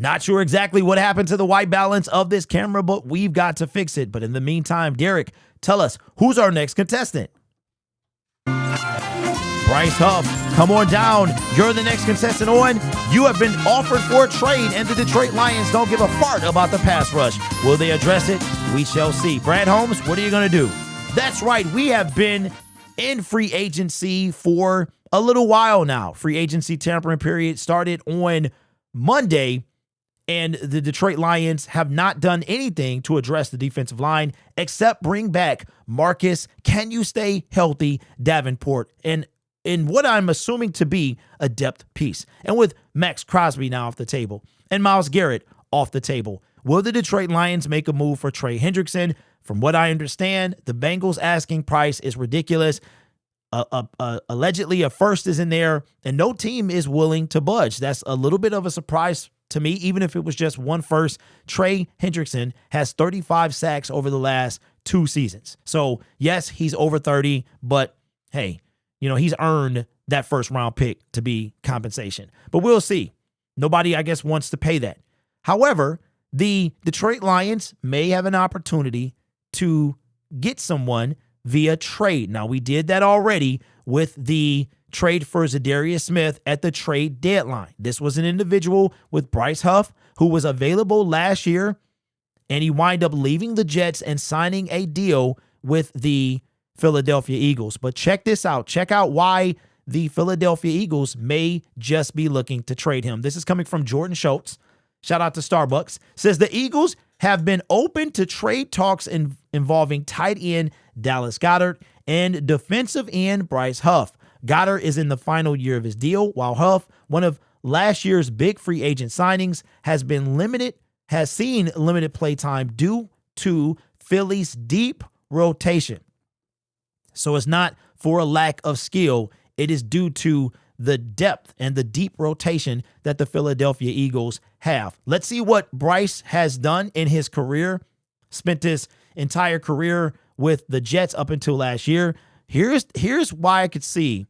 Not sure exactly what happened to the white balance of this camera, but we've got to fix it. But in the meantime, Derek, tell us, who's our next contestant? Bryce Huff, come on down. You're the next contestant on. You have been offered for a trade, and the Detroit Lions don't give a fart about the pass rush. Will they address it? We shall see. Brad Holmes, what are you going to do? That's right. We have been in free agency for a little while now. Free agency tampering period started on Monday, and the Detroit Lions have not done anything to address the defensive line except bring back Marcus, can you stay healthy, Davenport, and in what I'm assuming to be a depth piece. And with Max Crosby now off the table and Myles Garrett off the table, will the Detroit Lions make a move for Trey Hendrickson? From what I understand, the Bengals asking price is ridiculous. Allegedly, a first is in there, and no team is willing to budge. That's a little bit of a surprise to me, even if it was just one first. Trey Hendrickson has 35 sacks over the last 2 seasons. So, yes, he's over 30, but hey, he's earned that first round pick to be compensation. But we'll see. Nobody, I guess, wants to pay that. However, the Detroit Lions may have an opportunity to get someone via trade. Now, we did that already with the trade for Zadarius Smith at the trade deadline. This was an individual with Bryce Huff who was available last year, and he wound up leaving the Jets and signing a deal with the Philadelphia Eagles. But check this out. Check out why the Philadelphia Eagles may just be looking to trade him. This is coming from Jordan Schultz. Shout out to Starbucks. Says the Eagles have been open to trade talks involving tight end Dallas Goedert and defensive end Bryce Huff. Goedert is in the final year of his deal, while Huff, one of last year's big free agent signings, has seen limited play time due to Philly's deep rotation. So it's not for a lack of skill. It is due to the depth and the deep rotation that the Philadelphia Eagles have. Let's see what Bryce has done in his career. Spent his entire career with the Jets up until last year. Here's why I could see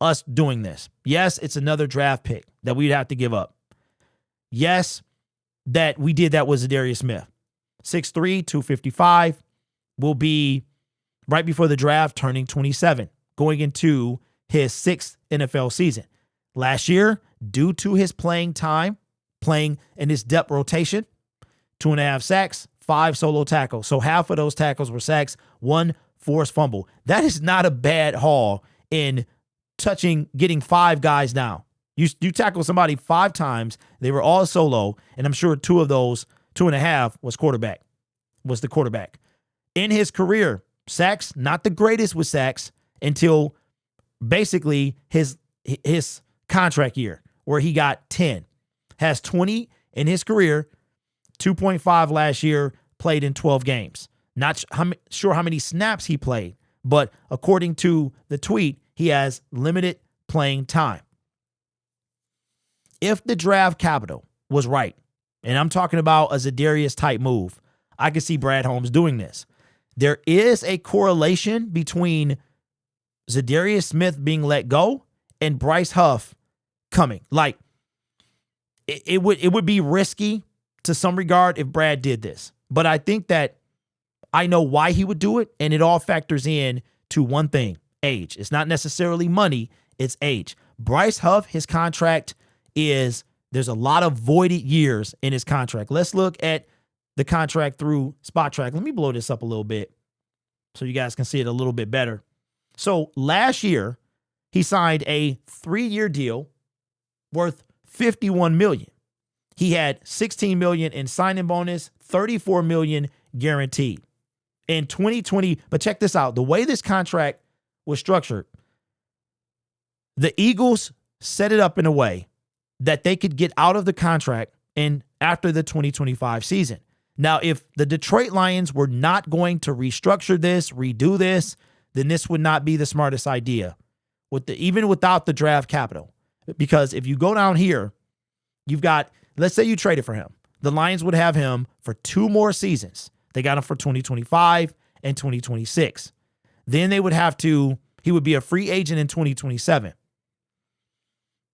us doing this. Yes, it's another draft pick that we'd have to give up. Yes, that we did that with Zadarius Smith. 6'3", 255, will be right before the draft, turning 27, going into his 6th NFL season. Last year, due to his playing time, playing in his depth rotation, 2.5 sacks, 5 solo tackles. So half of those tackles were sacks, 1 forced fumble. That is not a bad haul in getting 5 guys down. You tackle somebody 5 times, they were all solo, and I'm sure 2 of those, 2.5 was the quarterback. In his career, sacks, not the greatest with sacks until basically his contract year where he got 10. Has 20 in his career, 2.5 last year, played in 12 games. Not sure how many snaps he played, but according to the tweet, he has limited playing time. If the draft capital was right, and I'm talking about a Zadarius type move, I could see Brad Holmes doing this. There is a correlation between Zadarius Smith being let go and Bryce Huff coming. Like, it would be risky to some regard if Brad did this. But I think that I know why he would do it, and it all factors in to one thing, age. It's not necessarily money, it's age. Bryce Huff, his contract there's a lot of voided years in his contract. Let's look at the contract through Spot Track. Let me blow this up a little bit so you guys can see it a little bit better. So last year, he signed a 3-year deal worth $51 million. He had $16 million in signing bonus, $34 million guaranteed. In 2020, but check this out. The way this contract was structured, the Eagles set it up in a way that they could get out of the contract after the 2025 season. Now, if the Detroit Lions were not going to restructure this, redo this, then this would not be the smartest idea, even without the draft capital. Because if you go down here, you've got, let's say you traded for him. The Lions would have him for 2 more seasons. They got him for 2025 and 2026. Then he would be a free agent in 2027.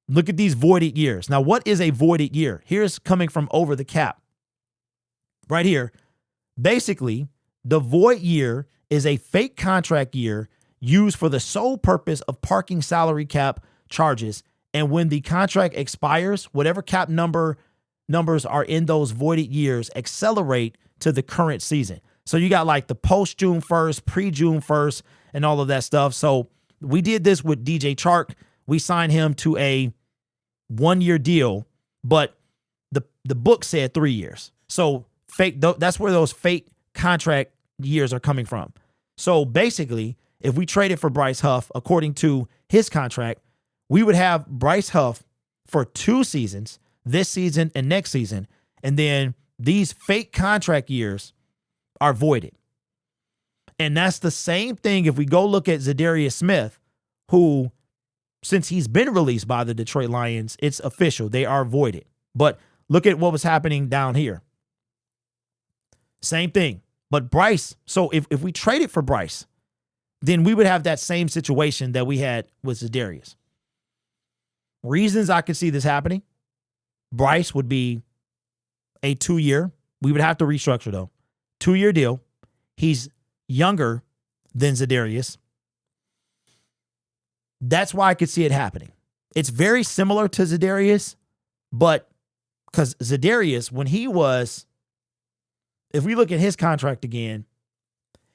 Look at these voided years. Now, what is a voided year? Here's coming from Over the Cap. Right here. Basically, the void year is a fake contract year used for the sole purpose of parking salary cap charges. And when the contract expires, whatever cap numbers are in those voided years accelerate to the current season. So you got like the post June 1st, pre June 1st, and all of that stuff. So we did this with DJ Chark. We signed him to a 1-year deal, but the book said 3 years. So fake, that's where those fake contract years are coming from. So basically, if we traded for Bryce Huff, according to his contract, we would have Bryce Huff for 2 seasons, this season and next season. And then these fake contract years are voided. And that's the same thing if we go look at Za'Darius Smith, who, since he's been released by the Detroit Lions, it's official. They are voided. But look at what was happening down here. Same thing. But Bryce, so if we traded for Bryce, then we would have that same situation that we had with Za'Darius. Reasons I could see this happening: Bryce would be a 2-year. We would have to restructure, though. 2-year deal. He's younger than Za'Darius. That's why I could see it happening. It's very similar to Za'Darius, but because Za'Darius, when he was, if we look at his contract again,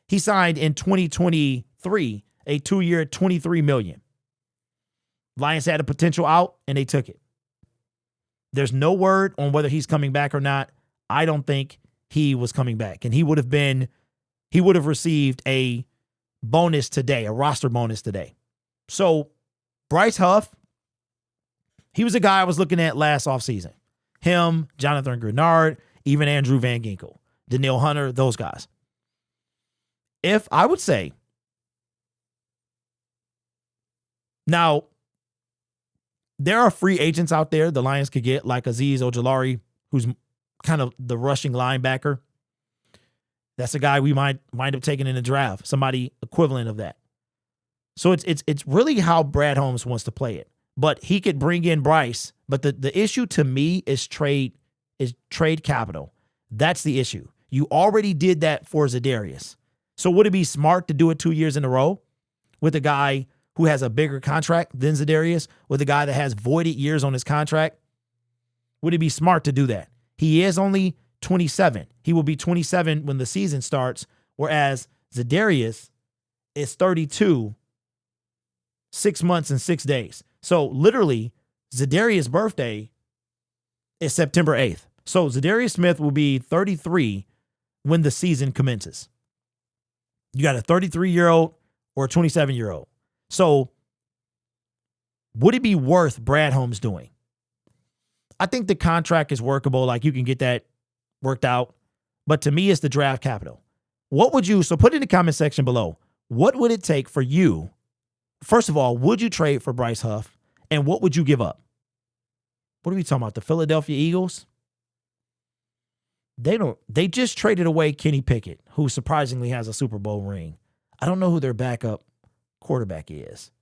he signed in 2023 a 2-year, $23 million. Lions had a potential out, and they took it. There's no word on whether he's coming back or not. I don't think he was coming back, and he would have received a bonus today, a roster bonus today. So Bryce Huff, he was a guy I was looking at last offseason. Him, Jonathan Grenard, even Andrew Van Ginkel, Danielle Hunter, those guys. If I would say, now, there are free agents out there the Lions could get, like Azeez Ojulari, who's kind of the rushing linebacker. That's a guy we might wind up taking in the draft, somebody equivalent of that. So it's really how Brad Holmes wants to play it. But he could bring in Bryce. But the issue to me is trade capital. That's the issue. You already did that for Za'Darius. So would it be smart to do it 2 years in a row with a guy who has a bigger contract than Za'Darius, with a guy that has voided years on his contract? Would it be smart to do that? He is only 27. He will be 27 when the season starts, whereas Za'Darius is 32, 6 months and 6 days. So literally, Za'Darius' birthday is September 8th. So Za'Darius Smith will be 33 when the season commences. You got a 33-year-old or a 27-year-old. So would it be worth Brad Holmes doing? I think the contract is workable. Like, you can get that worked out. But to me, it's the draft capital. What would you, so put in the comment section below, what would it take for you? First of all, would you trade for Bryce Huff? And what would you give up? What are we talking about? The Philadelphia Eagles? They just traded away Kenny Pickett, who surprisingly has a Super Bowl ring. I don't know who their backup quarterback is.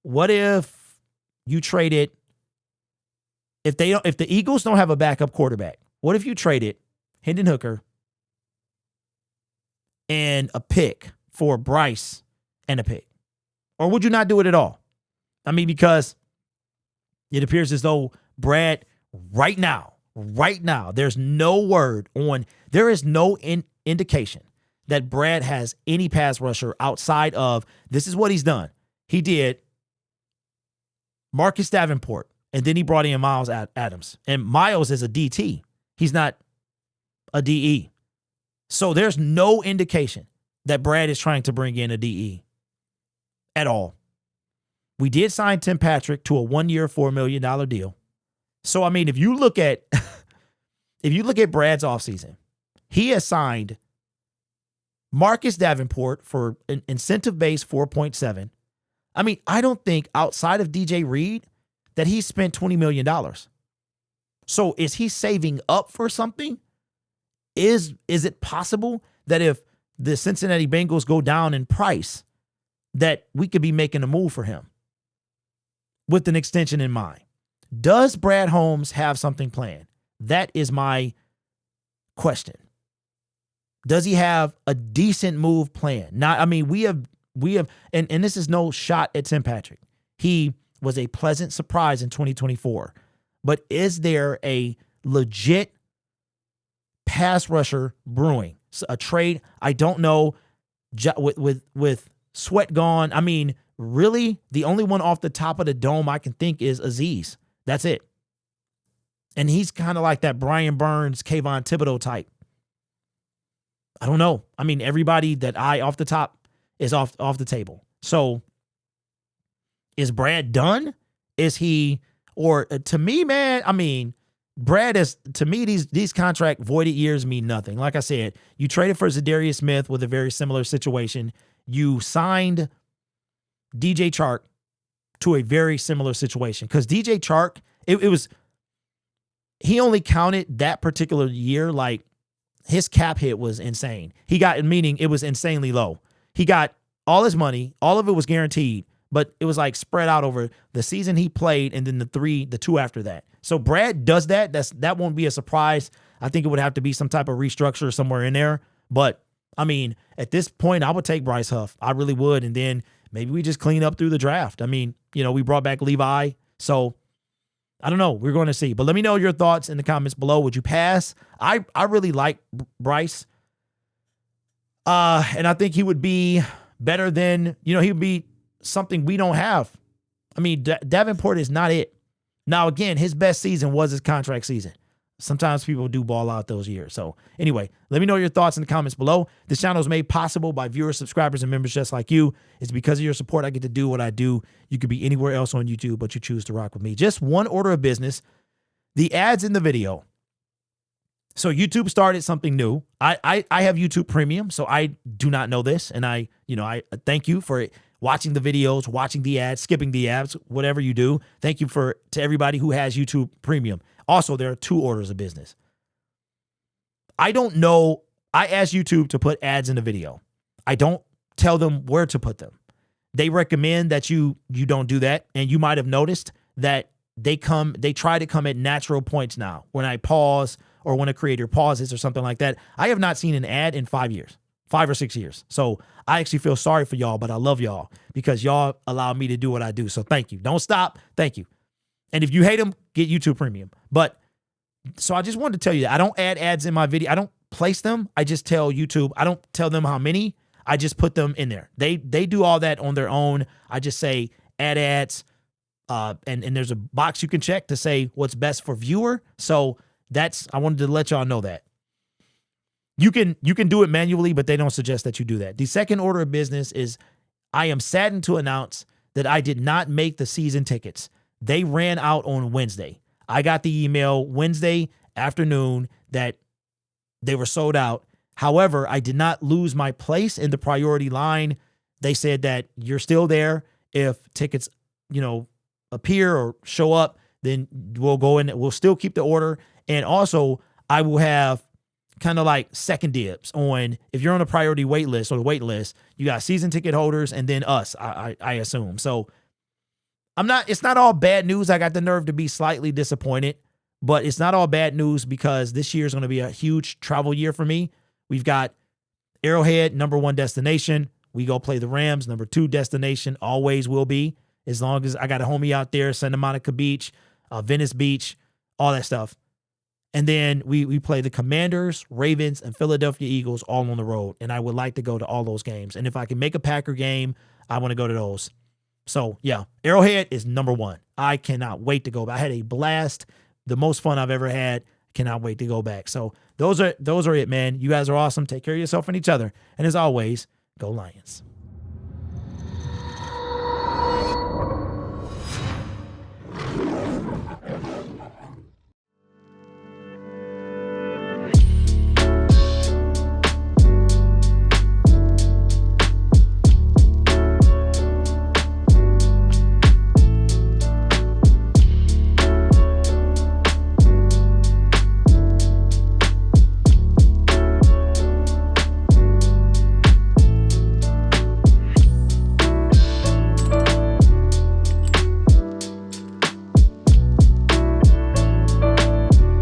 What if you traded, if the Eagles don't have a backup quarterback, what if you traded Hendon Hooker and a pick for Bryce and a pick? Or would you not do it at all? I mean, because it appears as though Brad, right now, there's no word on, there is no indication that Brad has any pass rusher outside of, this is what he's done. He did Marcus Davenport, and then he brought in Miles Adams. And Miles is a DT. He's not a DE. So there's no indication that Brad is trying to bring in a DE at all. We did sign Tim Patrick to a 1-year, $4 million deal. So, I mean, if you look at Brad's offseason, he has signed Marcus Davenport for an incentive-based 4.7. I mean, I don't think outside of DJ Reed that he spent $20 million. So is he saving up for something? Is it possible that if the Cincinnati Bengals go down in price, that we could be making a move for him? with an extension in mind. Does Brad Holmes have something planned? That is my question. Does he have a decent move planned? Not, I mean, we have, and this is no shot at Tim Patrick. He was a pleasant surprise in 2024. But is there a legit pass rusher brewing? A trade? I don't know. With Sweat gone, I mean, really, the only one off the top of the dome I can think is Azeez. That's it. And he's kind of like that Brian Burns, Kayvon Thibodeau type. I don't know. I mean, everybody that off the top is off the table. So is Brad done? Is he, or to me, man, I mean, Brad is, to me, these contract voided years mean nothing. Like I said, you traded for Zadarius Smith with a very similar situation. You signed DJ Chark to a very similar situation because DJ Chark, it was, he only counted that particular year. Like his cap hit was insane. He got, meaning it was insanely low. He got all his money, all of it was guaranteed, but it was like spread out over the season he played and then the two after that. So Brad does that. That won't be a surprise. I think it would have to be some type of restructure somewhere in there. But I mean, at this point, I would take Bryce Huff. I really would. And then maybe we just clean up through the draft. I mean, you know, we brought back Levi. So I don't know. We're going to see. But let me know your thoughts in the comments below. Would you pass? I really like Bryce. And I think he would be better than, you know, he would be something we don't have. I mean, Davenport is not it. Now, again, his best season was his contract season. Sometimes people do ball out those years. So anyway, let me know your thoughts in the comments below. This channel is made possible by viewers, subscribers, and members just like you. It's because of your support I get to do what I do. You could be anywhere else on YouTube, but you choose to rock with me. Just one order of business. The ads in the video. So YouTube started something new. I have YouTube Premium, so I do not know this. And I thank you for watching the videos, watching the ads, skipping the ads, whatever you do. Thank you to everybody who has YouTube Premium. Also, there are 2 orders of business. I don't know. I asked YouTube to put ads in the video. I don't tell them where to put them. They recommend that you don't do that. And you might have noticed that they try to come at natural points now. When I pause or when a creator pauses or something like that, I have not seen an ad in 5 years. 5 or 6 years. So I actually feel sorry for y'all, but I love y'all because y'all allow me to do what I do. So thank you. Don't stop. Thank you. And if you hate them, get YouTube Premium. But so I just wanted to tell you that I don't add ads in my video. I don't place them. I just tell YouTube. I don't tell them how many. I just put them in there. They do all that on their own. I just say add ads. And there's a box you can check to say what's best for viewer. So I wanted to let y'all know that. You can do it manually, but they don't suggest that you do that. The second order of business is I am saddened to announce that I did not make the season tickets. They ran out on Wednesday. I got the email Wednesday afternoon that they were sold out. However, I did not lose my place in the priority line. They said that you're still there. If tickets, appear or show up, then we'll go in. We'll still keep the order. And also, I will have kind of like second dibs on if you're on a priority wait list or the wait list, you got season ticket holders and then us, I assume. So it's not all bad news. I got the nerve to be slightly disappointed, but it's not all bad news because this year is going to be a huge travel year for me. We've got Arrowhead, #1 destination. We go play the Rams, #2 destination, always will be, as long as I got a homie out there, Santa Monica Beach, Venice Beach, all that stuff. And then we play the Commanders, Ravens, and Philadelphia Eagles all on the road. And I would like to go to all those games. And if I can make a Packer game, I want to go to those. So, yeah, Arrowhead is #1. I cannot wait to go back. I had a blast, the most fun I've ever had. Cannot wait to go back. So those are it, man. You guys are awesome. Take care of yourself and each other. And as always, go Lions.